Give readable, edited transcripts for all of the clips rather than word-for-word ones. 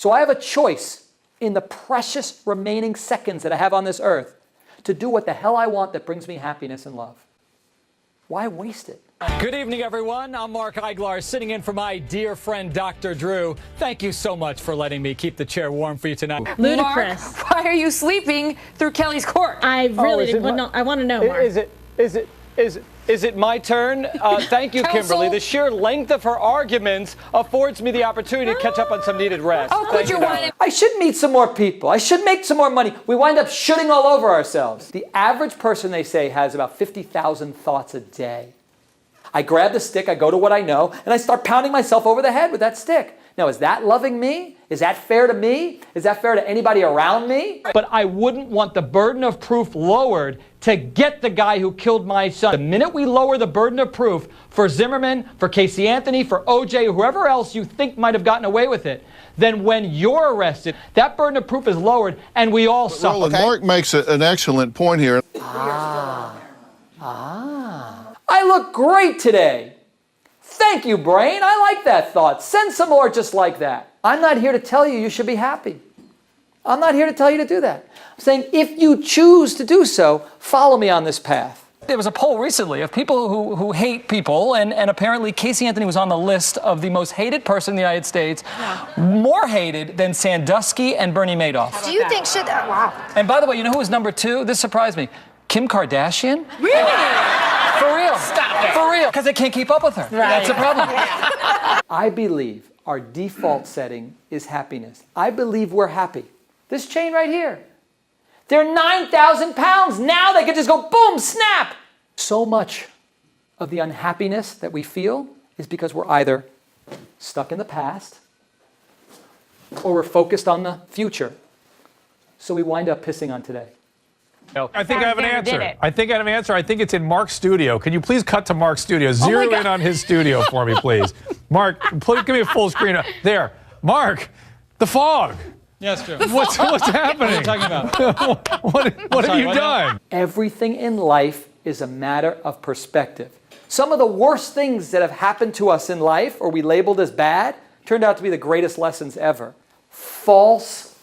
So I have a choice in the precious remaining seconds that I have on this earth to do what the hell I want that brings me happiness and love. Why waste it? Good evening, everyone. I'm Mark Eiglarsh, sitting in for my dear friend, Dr. Drew. Thank you so much for letting me keep the chair warm for you tonight. Ludicrous. Mark, why are you sleeping through Kelly's court? I really I want to know, Mark. Is it my turn? Thank you, Kimberly. The sheer length of her arguments affords me the opportunity to catch up on some needed rest. Oh, quit your whining. I should meet some more people. I should make some more money. We wind up shooting all over ourselves. The average person, they say, has about 50,000 thoughts a day. I grab the stick, I go to what I know, and I start pounding myself over the head with that stick. Now, is that loving me? Is that fair to me? Is that fair to anybody around me? But I wouldn't want the burden of proof lowered to get the guy who killed my son. The minute we lower the burden of proof for Zimmerman, for Casey Anthony, for OJ, whoever else you think might have gotten away with it, then when you're arrested, that burden of proof is lowered and we all suffer. Roland, Mark makes an excellent point here. I look great today. Thank you, brain. I like that thought. Send some more just like that. I'm not here to tell you you should be happy. I'm not here to tell you to do that. I'm saying if you choose to do so, follow me on this path. There was a poll recently of people who hate people, and apparently Casey Anthony was on the list of the most hated person in the United States, more hated than Sandusky and Bernie Madoff. Do you think wow. And by the way, you know who was number 2? This surprised me. Kim Kardashian? Really? For real. Stop it. For real. Because they can't keep up with her. Right. That's the problem. I believe our default setting is happiness. I believe we're happy. This chain right here. They're 9,000 pounds. Now they can just go boom, snap. So much of the unhappiness that we feel is because we're either stuck in the past or we're focused on the future. So we wind up pissing on today. I think I have an answer. I think it's in Mark's studio. Can you please cut to Mark's studio? Zero in on his studio for me, please. Mark, please give me a full screen. There. Mark, the fog. Yes, true. What's happening? What are you talking about? What have you done? Everything in life is a matter of perspective. Some of the worst things that have happened to us in life, or we labeled as bad, turned out to be the greatest lessons ever. False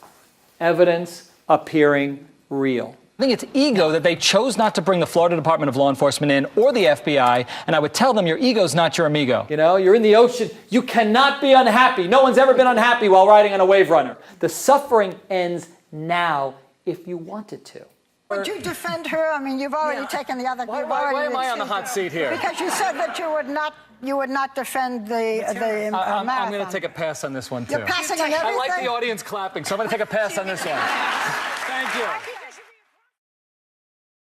evidence appearing real. I think it's ego that they chose not to bring the Florida Department of Law Enforcement in or the FBI, and I would tell them your ego's not your amigo. You know, you're in the ocean. You cannot be unhappy. No one's ever been unhappy while riding on a wave runner. The suffering ends now if you wanted to. Would you defend her? I mean, you've already taken the other. Why am I on the hot seat here? Because you said that you would not defend the marathon. I'm going to take a pass on this one, too. You're passing on everything? I like the audience clapping, so I'm going to take a pass on this one. Thank you.